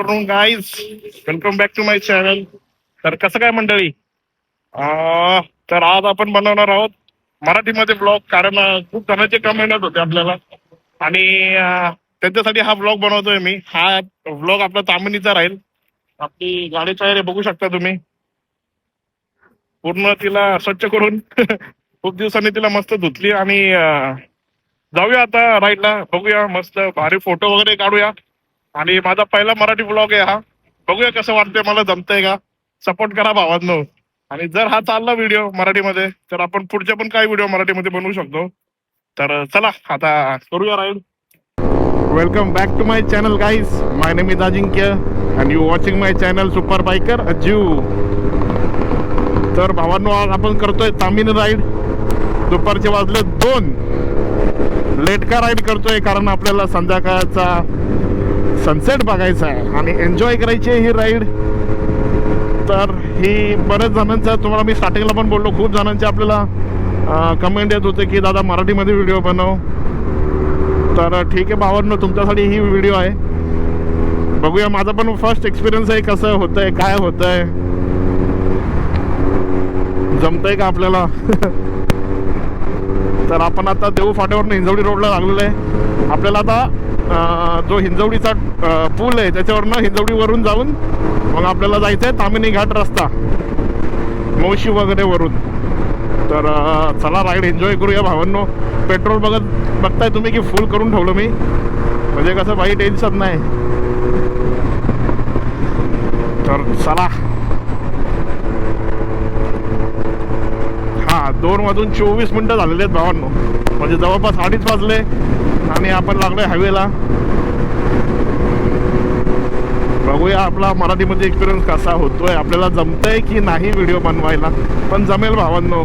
Afternoon guys, welcome back to my channel. तर कसं काय मंडळी, तर आज आपण बनवणार आहोत मराठीमध्ये ब्लॉग. कारण खूप जणांचे कमेंट होते आपल्याला आणि त्यांच्यासाठी हा ब्लॉग बनवतोय मी. हा ब्लॉग आपला तामिनीचा राहील. आपली गाडी तयार बघू शकता तुम्ही. पूर्ण तिला स्वच्छ करून खूप दिवसांनी तिला मस्त धुतली आणि जाऊया आता राईडला. बघूया, मस्त भारी फोटो वगैरे काढूया. आणि माझा पहिला मराठी ब्लॉग आहे हा. बघूया कसं वाटतंय, मला जमतंय का. सपोर्ट करा भावांनो. आणि जर हा चालला व्हिडिओ मराठीमध्ये तर आपण पुढचे पण काही व्हिडिओ मराठीमध्ये बनवू शकतो. तर चला आता करूया ride. Welcome back to my channel guys. My name is Ajinkya and you watching my channel super biker Ajju. तर भावांनो, आज आपण करतोय तामिनी राईड. दुपारचे वाजले 2. लेटका राईड करतोय कारण आपल्याला संध्याकाळचा सनसेट बघायचा आहे आणि एन्जॉय करायची आहे ही राईड. तर ही बऱ्याच जणांचा, तुम्हाला मी स्टार्टिंगला पण बोललो, खूप जणांचे आपल्याला कमेंट येत होते की दादा मराठीमध्ये व्हिडिओ बनव. तर ठीक आहे भावांनो, तुमच्यासाठी ही व्हिडिओ आहे. बघूया, माझा पण फर्स्ट एक्सपिरियन्स आहे, कसं होतंय, काय होतंय, जमतंय का आपल्याला. तर आपण आता देऊ फाट्यावरनं हिंजवडी रोडला लागलेलो आहे. आपल्याला आता जो हिंजवडीचा पूल आहे त्याच्यावरनं हिंजवडीवरून जाऊन मग आपल्याला जायचं आहे तामिनी घाट रस्ता, मोशी वगैरे वरून. तर चला राईड एन्जॉय करूया भावांनो. पेट्रोल बघताय तुम्ही की फुल करून ठेवलं मी, म्हणजे कसं भाई टेन्शन नाही. तर चला. 2 वाजून 24 मिनिटं झालेले आहेत भावांनो, म्हणजे जवळपास 2:30 वाजले आणि आपण लागलोय हायवेला. बघूया आपला मराठीमध्ये एक्सपिरियन्स कसा होतोय, आपल्याला जमतंय की नाही व्हिडिओ बनवायला. पण जमेल भावांनो,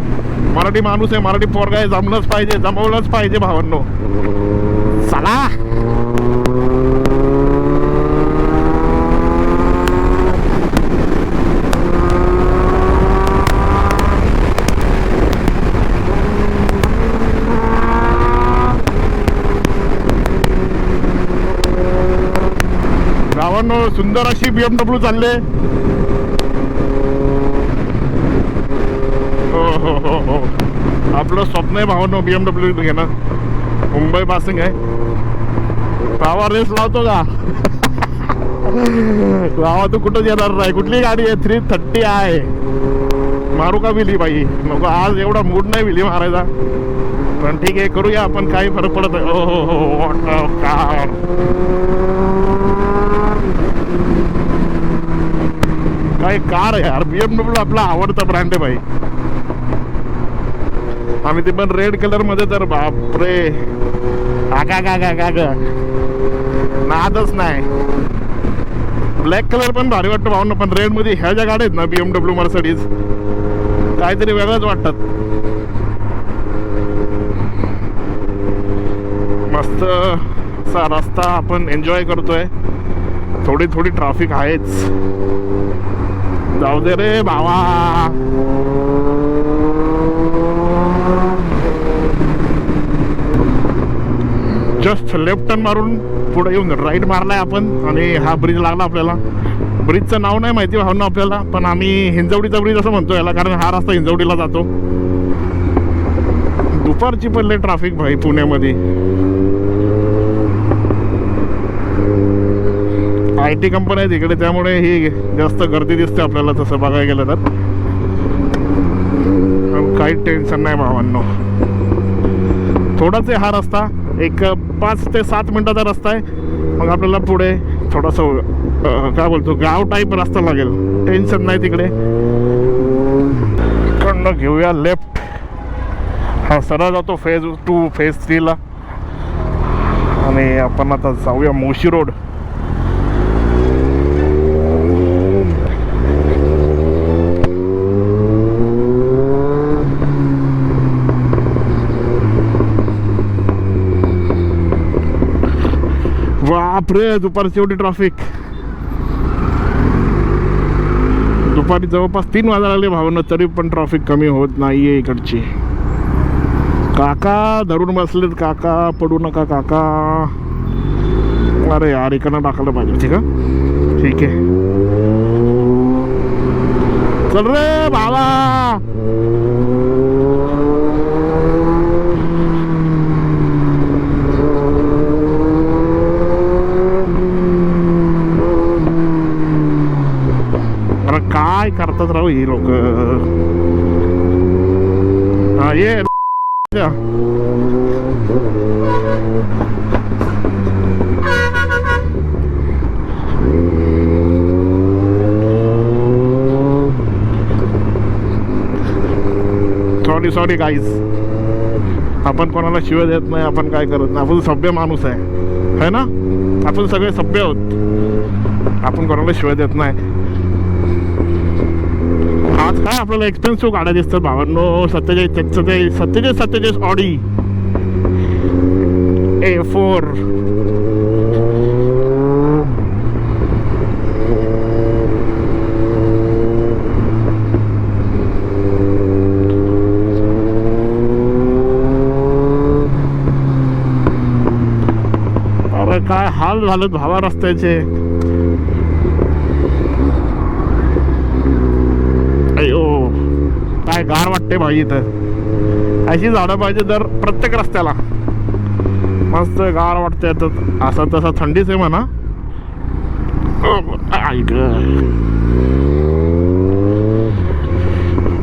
मराठी माणूस आहे, मराठी पोरगा आहे, जमलंच पाहिजे, जमवलंच पाहिजे भावांनो. चला. भावांनो, सुंदर अशी BMW चालले. हो, आपलं स्वप्न आहे भावांनो BMW घेणं. मुंबई पासिंग आहे. भावा रेस लावतो का? भावा तू कुठं येणार नाही. कुठली गाडी आहे? 330 आहे. मारू का विली बाई? नको, आज एवढा मूड नाही विली मारायचा, पण ठीक आहे, करूया आपण. काही फरक पडत नाही. हो, कार. काय कार आहे यार, BMW आपला आवडता ब्रँड आहे भाई. आम्ही ते पण रेड कलर मध्ये. तर बापरे, का नादच नाही. ब्लॅक कलर पण भारी वाटतं भावना, पण रेड मध्ये ह्या ज्या गाड्या आहेत ना, BMW मर्सिडीज, काहीतरी वेगळंच वाटतात. मस्त असा रस्ता आपण एन्जॉय करतोय. थोडी ट्रॅफिक आहेच, जाऊ दे रे भावा. जस्ट लेफ्ट टर्न मारून पुढे येऊन राईट मारलाय आपण आणि हा ब्रिज लागला आपल्याला. ब्रिजचं नाव नाही माहिती भावना आपल्याला, पण आम्ही हिंजवडीचा ब्रिज असं म्हणतो याला, कारण हा रस्ता हिंजवडीला जातो. दुपारची पण लय ट्रॅफिक भाई पुण्यामध्ये. IT कंपनी आहे तिकडे, त्यामुळे ही जास्त गर्दी दिसते आपल्याला तसं बघायला गेलं तर. काही टेन्शन नाही भावांनो. थोडाच आहे हा रस्ता, एक 5 ते 7 मिनिटाचा रस्ता आहे. मग आपल्याला पुढे थोडंसं काय बोलतो, गाव टाईप रस्ता लागेल. टेन्शन नाही तिकडे. इकडनं घेऊया लेफ्ट. हा सरळ जातो फेज 2 फेज 3 ला. आणि आपण आता जाऊया मोशी रोड. बापरे, दुपारची एवढी ट्रॅफिक. दुपारी जवळपास 3 वाजायला लागले भावांना, तरी पण ट्रॅफिक कमी होत नाहीये इकडची. काका धरून बसलेत. काका पडू नका काका. अरे यार, इकडनं टाकलं पाहिजे. ठीक आहे, ठीक आहे. चल रे बाबा. अरे काय करतात राहू ही लोक. हा ये सॉरी गाईज. आपण कोणाला शिव्या देत नाही, आपण काय करत नाही, आपण सभ्य माणूस आहे ना. आपण सगळे सभ्य आहोत, आपण कोणाला शिव्या देत नाही. आज काय आपल्याला एक्सपेन्सिव्ह गाड्या दिसतात भावांनो. 47 ऑडी A4. अरे काय हाल झालेत भावा रस्त्याचे. अयो काय गार वाटते भाई. इथं अशी झाडं पाहिजे तर प्रत्येक रस्त्याला. मस्त गार वाटते. असं तसं थंडीच आहे म्हणा.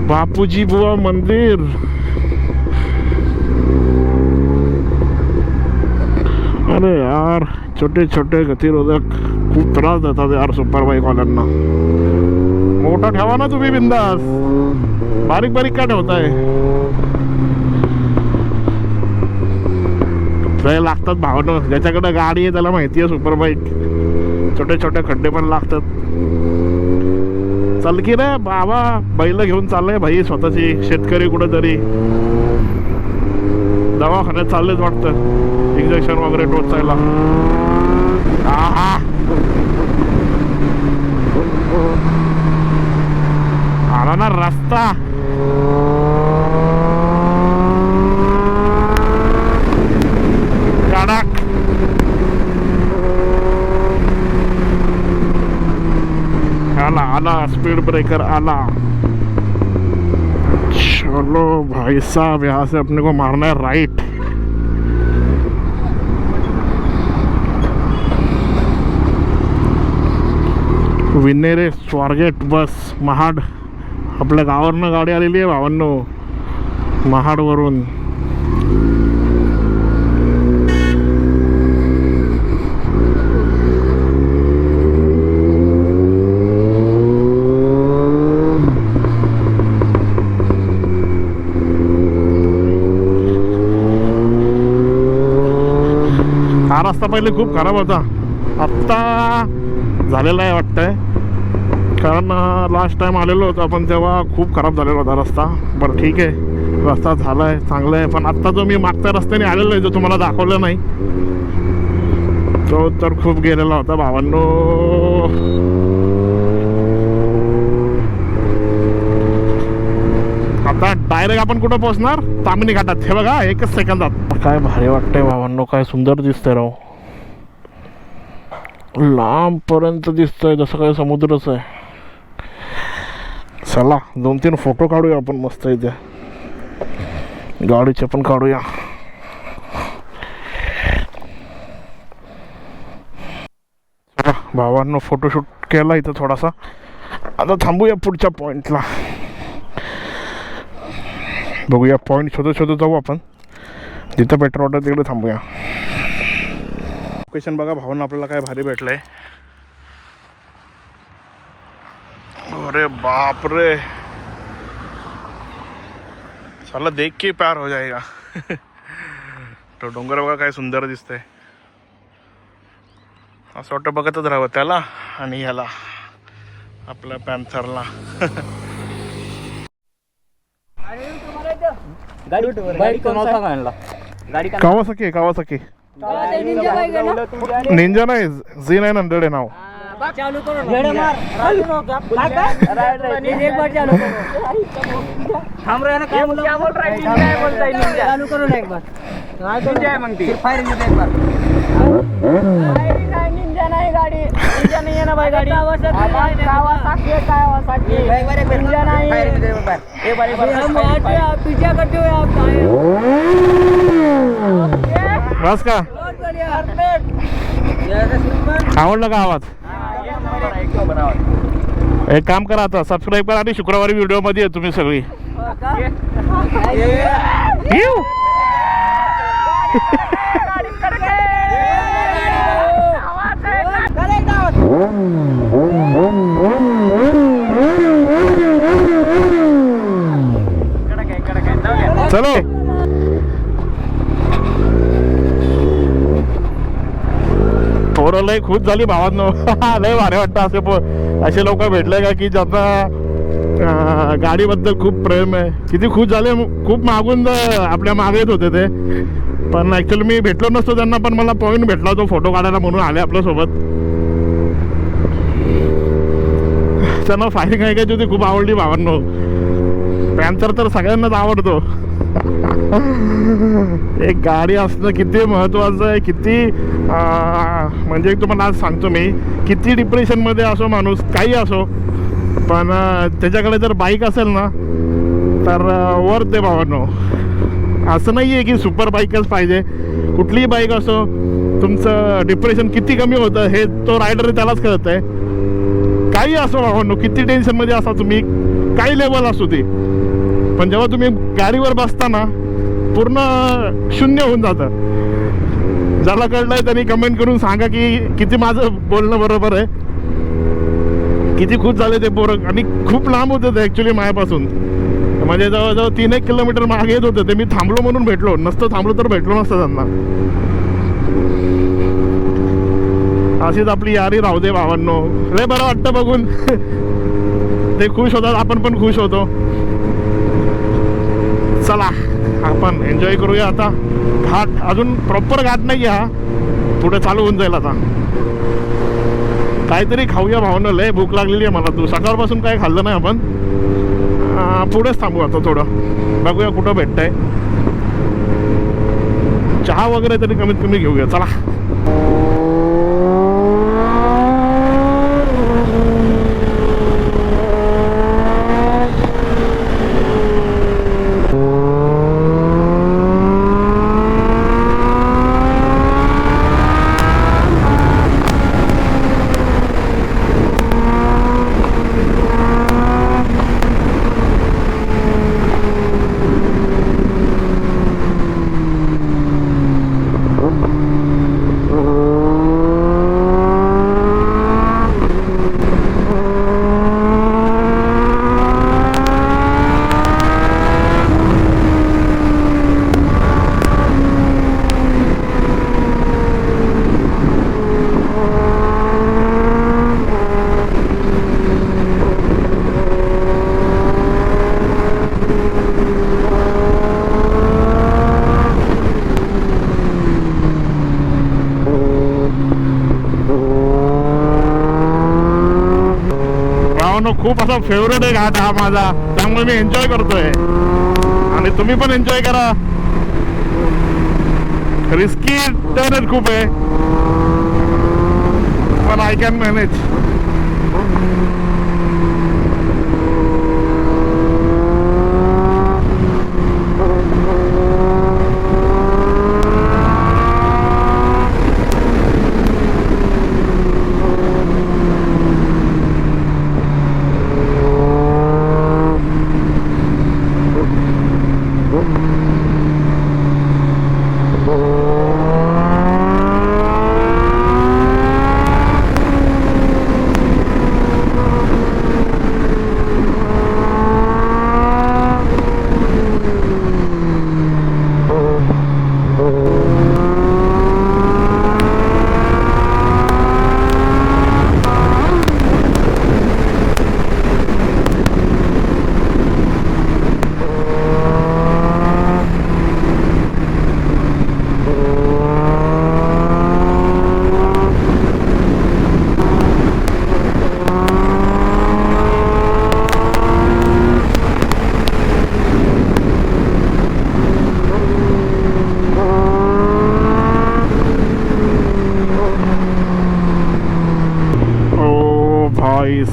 बापूजी बुवा मंदिर. अरे यार छोटे छोटे गतिरोधक खूप त्रास देतात यार सुपर बाईक वाल्यांना. मोठा ठेवा ना तुम्ही बिंदास. बारीक बारीक का ठेवताय. लय लागतात भावना. ज्याच्याकडे गाडी आहे त्याला माहिती आहे सुपर बाईक. छोटे छोटे खड्डे पण लागतात. चल की रे बाबा. बैल घेऊन चाललंय भाई स्वतःची. शेतकरी कुठेतरी दवाखान्यात चाललेच वाटतं. इंजेक्शन वगैरे टोचायला. आला ना रस्ता. कडक. आला स्पीड ब्रेकर आला. चलो भाई साहब यहाँ से अपने को मारना है राइट. विनेरे स्वारगेट बस महाड. आपल्या गावावरनं गाडी आलेली आहे भावांनो. महाडवरून. हा रस्ता पहिले खूप खराब होता. आत्ता झालेला आहे वाटतंय. कारण लास्ट टाइम आलेलो होतो आपण तेव्हा खूप खराब झालेला होता रस्ता. बरं ठीक आहे रस्ता झाला आहे चांगला आहे. पण आत्ता जो मी मागच्या रस्त्याने आलेलो आहे जो तुम्हाला दाखवला नाही तो तर खूप गेलेला होता भावांनो. आता डायरेक्ट आपण कुठं पोहोचणार. तामिनी घाटात. हे बघा 1च सेकंदात. काय भारी वाटतंय भावांनो. काय सुंदर दिसतंय राव. लांब पर्यंत दिसतंय जसं काय समुद्रच आहे. चला 2-3 फोटो काढूया आपण मस्त इथे. गाडीचे पण काढूया. चला भावांनो फोटोशूट केला इथं थोडासा. आता थांबूया पुढच्या पॉइंटला. बघूया पॉईंट शोधत जाऊ आपण. जिथं पेट्रोल वाटतं तिकडे थांबूया. लोकेशन बघा भावांना आपल्याला काय भारी भेटलंय. अरे बाप रे. साला देख के प्यार हो जाएगा. तो डोंगर बघा काय सुंदर दिसतंय. असं वाटतं बघतच राहावं त्याला आणि ह्याला आपल्या पॅन्थरला. कावासाकी निंजा नाही Z900 आहे नाव. चालू करो ना. चालू करो ना एक बार. निंजा आहे मग ती फायरिंग एक बार. इंजन आहे गाडी, इंजन नाही आहे ना बाई गाडी. कावासाकी आहे, कावासाकी. इंजन आहे. हम पीछा करते हुए आप आए. बस का आवडलं का आवाज? एक काम करा आता, सबस्क्राईब करा आणि शुक्रवारी व्हिडिओ मध्ये आहे तुम्ही सगळी. येऊ. चलो पोरं लय खुश झाली भावांनो. लय भारी वाटतं असे लोक भेटले का की ज्यांना गाडीबद्दल खूप प्रेम आहे. किती खुश झाले, खूप मागून आपल्या मागे येत होते ते, पण ॲक्च्युली मी भेटलो नसतो त्यांना, पण मला पॉईंट भेटला तो फोटो काढायला म्हणून आले आपल्यासोबत. त्यांना फायरिंग आहे का ती खूप आवडली भावांनो. पॅन्सर तर सगळ्यांनाच आवडतो. एक गाडी असणं किती महत्त्वाचं आहे, किती म्हणजे तुम्हाला आज सांगतो मी, किती डिप्रेशनमध्ये असो माणूस, काही असो, पण त्याच्याकडे जर बाईक असेल ना तर वर्थ आहे भावांनो. असं नाही आहे की सुपर बाईकच पाहिजे, कुठलीही बाईक असो, तुमचं डिप्रेशन किती कमी होतं हे तो रायडर त्यालाच कळत आहे. काही असो भावांनो, किती टेन्शनमध्ये असा तुम्ही, काही लेवल असो ती, पण जेव्हा तुम्ही गाडीवर बसताना पूर्ण शून्य होऊन जातं. ज्याला कळलंय त्यांनी कमेंट करून सांगा की किती माझं बोलणं बरोबर आहे. किती खुश झाले ते पोरं, आणि खूप लांब होते ते ॲक्च्युली माझ्यापासून. म्हणजे जवळजवळ 3-1 किलोमीटर मागे येत होते ते. मी थांबलो म्हणून भेटलो, नसतं थांबलो तर भेटलो नसतं त्यांना. अशीच आपली यारी राहू दे भावांनो. लय बरं वाटतं बघून. ते खुश होतात, आपण पण खुश होतो. चला आपण एन्जॉय करूया आता. घाट अजून प्रॉपर घाट नाही आहे हा, पुढे चालू होऊन जाईल आता. काहीतरी खाऊया भावनं, लय भूक लागलेली आहे मला. तू सकाळपासून काय खाल्लं नाही आपण. पुढेच थांबू आता थोडं, बघूया कुठं भेटतंय. चहा वगैरे तरी कमीत कमी घेऊया. चला खूप असा फेवरेट आहे घाट हा माझा, त्यामुळे मी एन्जॉय करतोय आणि तुम्ही पण एन्जॉय करा. रिस्की टर्न खूप आहे, पण आय कॅन मॅनेज.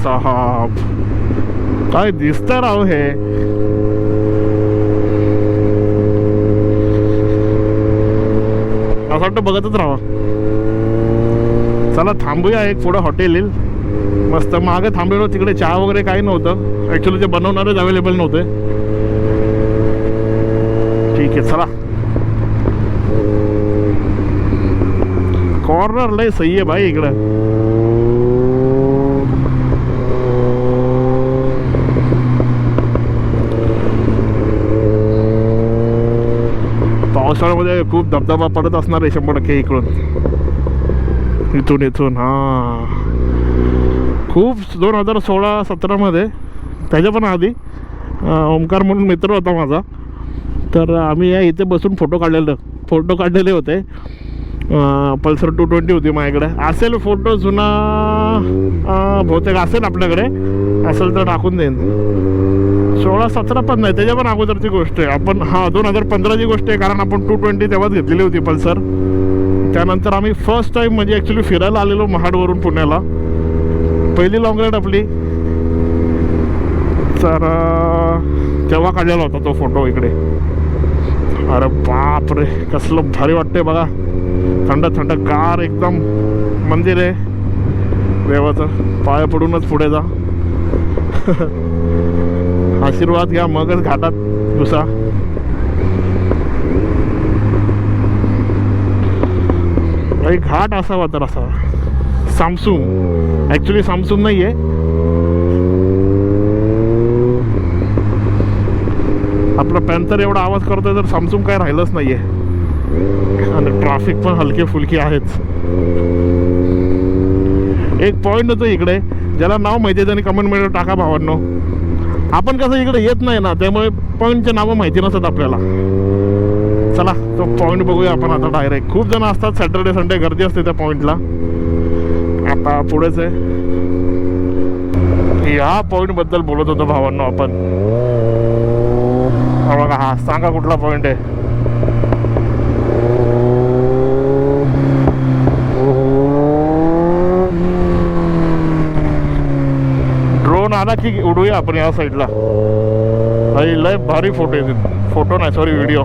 साहब, काय दिसतं राव हे. असं वाटतं बघतच राहा. चला थांबूया, एक पुढं हॉटेल येईल मस्त. मागे थांबलेलो तिकडे चहा वगैरे काही नव्हतं ॲक्च्युली, ते बनवणारेच अवेलेबल नव्हते. ठीक आहे चला. कॉर्नर लय सही आहे भाई इकडं. पावसाळ्यामध्ये खूप धबधबा पडत असणार आहे 100% इकडून, इथून. हां खूप 2016-17 मध्ये, त्याच्या पण आधी ओमकार म्हणून मित्र होता माझा, तर आम्ही या इथे बसून फोटो काढलेले होते. पल्सर 220 होती माझ्याकडे. असेल फोटो जुना बहुतेक असेल आपल्याकडे, असेल तर टाकून देईन. 16-17 पण नाही, त्याच्या पण अगोदरची गोष्ट आहे. आपण 2015ची गोष्ट आहे, कारण आपण 220 तेव्हाच घेतलेली होती पल्सर. त्यानंतर आम्ही फर्स्ट टाईम म्हणजे ॲक्च्युली फिरायला आलेलो महाडवरून पुण्याला, पहिली लॉंग राईड आपली. तर तेव्हा काढलेला होता तो फोटो इकडे. अरे बाप रे, कसलं भारी वाटतंय बघा. थंड थंड गार एकदम मंदिर आहे देवाचं. पाय पडूनच पुढे जा. आशीर्वाद घ्या, मगच घाटात घुसा. काही घाट असावा तर असावा. सामसूम, ॲक्च्युली सामसूम नाही आहे, आपला पॅन्थर एवढा आवाज करतोय तर सामसूम काय राहिलंच नाही आहे. आणि ट्रॅफिक पण हलके फुलके आहेच. एक पॉईंट होतो इकडे, ज्याला नाव माहिती आहे त्यांनी कमेंटमध्ये टाका भावांनो. आपण कसं इकडे येत नाही ना, त्यामुळे पॉईंटचे नावं माहिती नसतात आपल्याला. चला तो पॉईंट बघूया आपण आता डायरेक्ट. खूप जण असतात, सॅटर्डे संडे गर्दी असते त्या पॉईंटला. आता पुढेच आहे, ह्या पॉईंट बद्दल बोलत होतो भावांनो आपण. बघा हा, सांगा कुठला पॉईंट आहे. ड्रोन आला की उडूया आपण या साईडला. लय भारी फोटो येतील. फोटो नाही सॉरी, व्हिडिओ.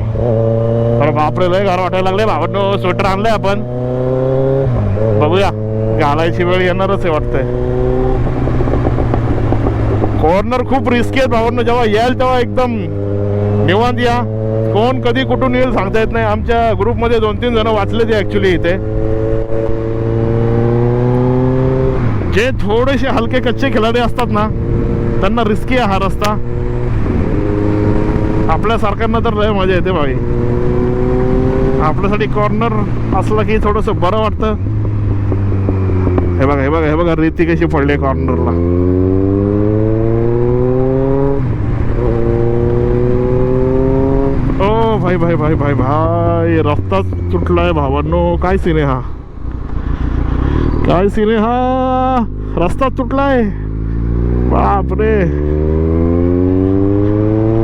अरे बापरे, लय गार वाटायला लागले भावांनो. स्वेटर आणलंय आपण, बघूया. घालायची वेळ येणारच आहे वाटतंय. कॉर्नर खूप रिस्की आहे भावांनो. जेव्हा याल तेव्हा एकदम निवांत या. कोण कधी कुठून येईल सांगता येत नाही. आमच्या ग्रुपमध्ये 2-3 जण वाचले ते ॲक्च्युली इथे. जे थोडेसे हलके कच्चे खिलाडी असतात ना, त्यांना रिस्की आहे हा रस्ता. आपल्यासारख्यांना तर लय मजा येते भाई. आपल्यासाठी कॉर्नर असलं की थोडंसं बरं वाटतं. हे बघा रेती कशी पडली कॉर्नरला. ओ भाई रस्ता तुटलाय भावांनो. काय सीन आहे हा, रस्ता तुटलाय. बापरे,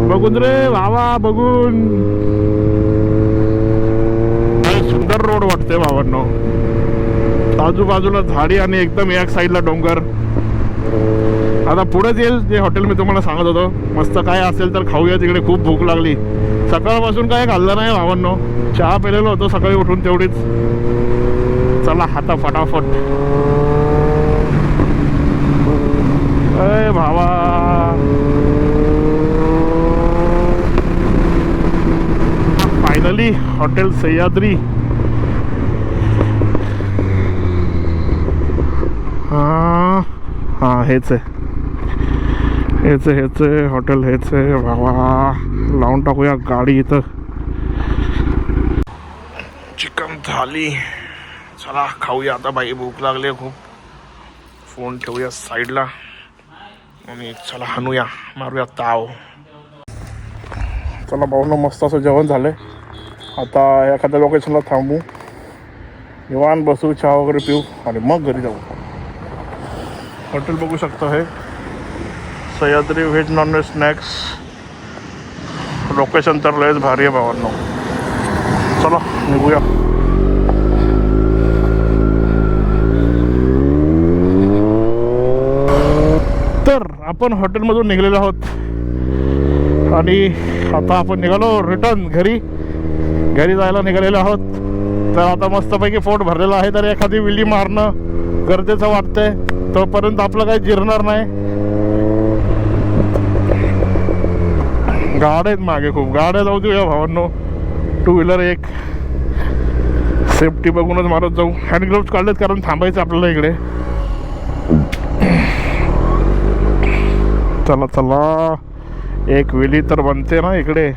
बघून रे भावा, बघून. सुंदर रोड वाटते भावांनो. आजूबाजूला झाडी आणि एकदम एक साईडला डोंगर. आता पुढेच येईल जे हॉटेल मी तुम्हाला सांगत होतो. मस्त काय असेल तर खाऊया तिकडे. खूप भूक लागली. सकाळपासून काय खाल्लं नाही भावांनो. चहा पिलेलो होतो सकाळी उठून तेवढीच. चला आता फटाफट. अरे भावा, फायनली हॉटेल सह्याद्री. हां हेच आहे हॉटेल, हेच आहे भावा. लावून टाकूया गाडी इथं. चिकन थाली. चला खाऊया आता बाई, भूक लागली खूप. फोन ठेवूया साईडला आणि चला हाणूया, मारूया ताव. चला भाऊनं मस्त असं जेवण झालंय. आता एखाद्या लोकेशनला थांबू, निवांत बसू, चहा वगैरे पिऊ आणि मग घरी जाऊ. हॉटेल बघू शकता हे Sahyadri veg non veg snacks. Location तर लयच भारी आहे भावांनो. चला निघूया. आपण हॉटेलमधून निघालेलो आहोत आणि आता आपण निघालो रिटर्न घरी जायला निघालेलो आहोत. तर आता मस्तपैकी पोट भरलेलं आहे, तर एखादी विल्ली मारणं गरजेचं वाटतंय. तोपर्यंत आपलं काही जिरणार नाही. गाड्या आहेत मागे, खूप गाड्या जाऊ देऊया भावांनो. 2 व्हीलर एक सेफ्टी बघूनच मारत जाऊ. हँड ग्लोव्स काढलेत कारण थांबायचं आपल्याला इकडे. चला चला, एक विली तर बनते ना इकडे.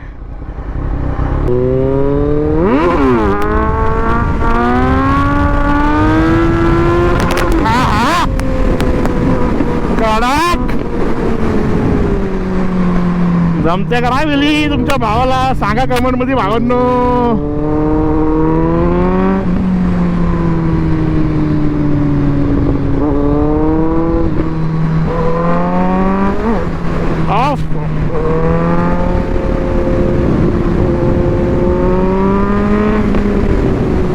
जमते करा विली तुमच्या भावाला, सांगा कमेंट मध्ये भावांनो. ऑफ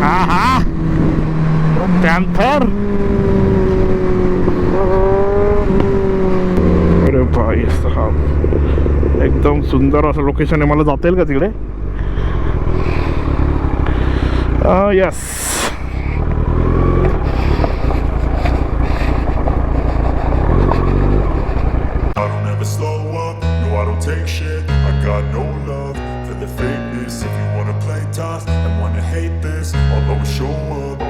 हा पॅन्थर. अरे भाई साहब, एकदम सुंदर असं लोकेशन आहे. मला जाता येईल का तिकडे? Yes. I don't ever slow up, no I don't take shit. I got no love for the fakeness. If you wanna play tough and wanna hate this, I'll always show up.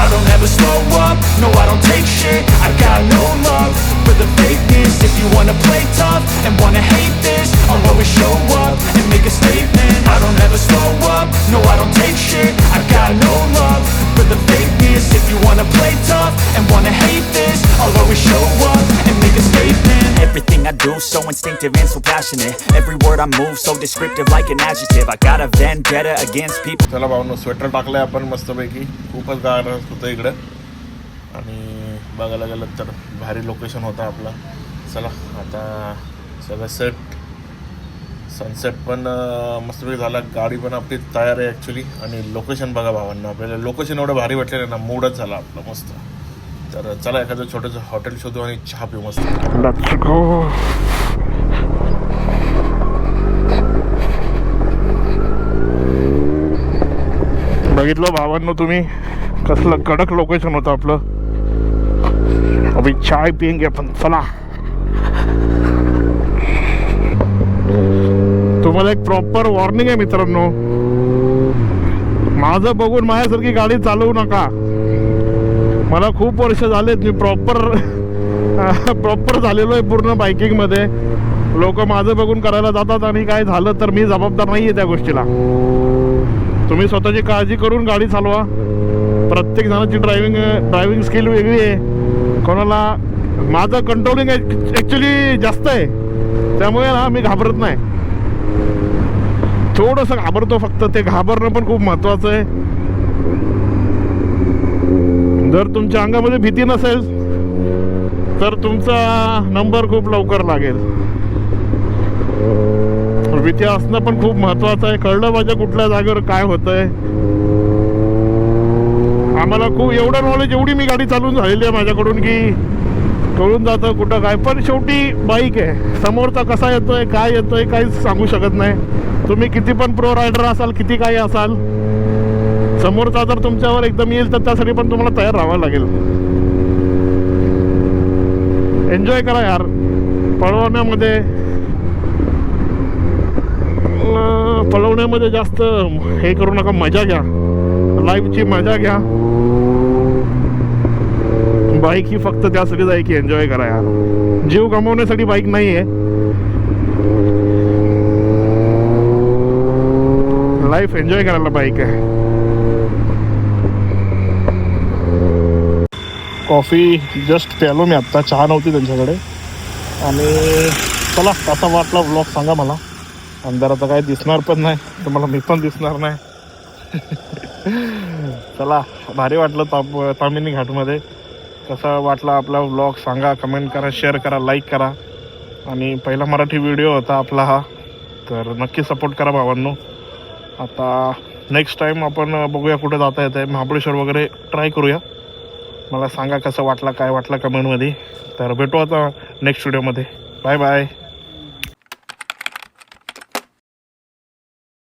I don't ever slow up, no I don't take shit. I got no love for the fakeness. If you wanna play tough and wanna hate this, I'll always show up and make a statement. I don't ever slow up, no I don't take shit. I got no love for the fakeness. If you wanna play tough and wanna hate this, I'll always show up and make a statement. Everything I do so instinctive and so passionate. Every word I move so descriptive like an adjective. I got a vendetta against people. चला भावनो, sweater टाकलंय आपण मस्तपैकी. खूपच गार होतं इकडं आणि बघायला गेलं तर भारी लोकेशन होता आपला. चला आता सगळं सेट. सनसेट पण मस्तपैकी झाला. गाडी पण आपली तयार आहे ॲक्च्युली. आणि लोकेशन बघा भावांना, आपल्याला लोकेशन एवढं भारी वाटलेलं ना, मूडच झाला आपला मस्त. तर चला एखादं छोटंसं हॉटेल शोधू आणि चहा पिऊ मस्त. Let's go. बघितलं भावांनो तुम्ही, कसलं कडक लोकेशन होतं आपलं. अभी चाय पियेंगे आपण. चला, तुम्हाला एक प्रॉपर वॉर्निंग आहे मित्रांनो. माझं बघून माझ्यासारखी गाडी चालवू नका. मला खूप वर्ष झालेत, मी प्रॉपर झालेलो आहे पूर्ण बायकिंगमध्ये. लोक माझं बघून करायला जातात आणि काय झालं तर मी जबाबदार नाही आहे त्या गोष्टीला. तुम्ही स्वतःची काळजी करून गाडी चालवा. प्रत्येक जणाची ड्रायव्हिंग स्किल वेगळी आहे. कोणाला, माझं कंट्रोलिंग ॲक्च्युली जास्त आहे, त्यामुळे ना मी घाबरत नाही. थोडंसं घाबरतो फक्त. ते घाबरणं पण खूप महत्त्वाचं आहे. जर तुमच्या अंगामध्ये भीती नसेल तर तुमचा नंबर खूप लवकर लागेल. भीती असणं पण खूप महत्त्वाचं आहे. कळलं माझ्या कुठल्या जागेवर काय होतंय. आम्हाला खूप एवढं नॉलेज, एवढी मी गाडी चालवून झालेली आहे माझ्याकडून की कळून जातं कुठं काय. पण शेवटी बाईक आहे, समोरचा कसा येतोय काय येतोय काहीच सांगू शकत नाही. तुम्ही किती पण प्रो रायडर असाल, किती काही असाल, समोरचा जर तुमच्यावर एकदम येईल तर त्यासाठी पण तुम्हाला तयार राहावं लागेल. एन्जॉय करा यार. पळवण्यामध्ये जास्त हे करू नका. मजा घ्या, लाईफची मजा घ्या. बाईक ही फक्त त्यासाठी आहे की एन्जॉय करा यार. जीव गमावण्यासाठी बाईक नाही आहे. लाईफ एन्जॉय करायला बाईक आहे. कॉफी जस्ट प्यालो मी आत्ता. चहा नव्हती त्यांच्याकडे. आणि चला, कसा वाटला व्लॉग सांगा मला. अंधारात काय दिसणार पण नाही तुम्हाला, मी पण दिसणार नाही. चला, भारी वाटलं तामिनी घाटमध्ये. कसा वाटला आपला व्लॉग सांगा, कमेंट करा, शेअर करा, लाईक करा. आणि पहिला मराठी व्हिडिओ होता आपला हा, तर नक्की सपोर्ट करा भावांनो. आता नेक्स्ट टाईम आपण बघूया कुठे जाता येतं आहे. महाबळेश्वर वगैरे ट्राय करूया. मला सांगा कसं वाटलं, काय वाटलं कमेंटमध्ये. तर भेटू आता नेक्स्ट व्हिडिओमध्ये. Bye bye.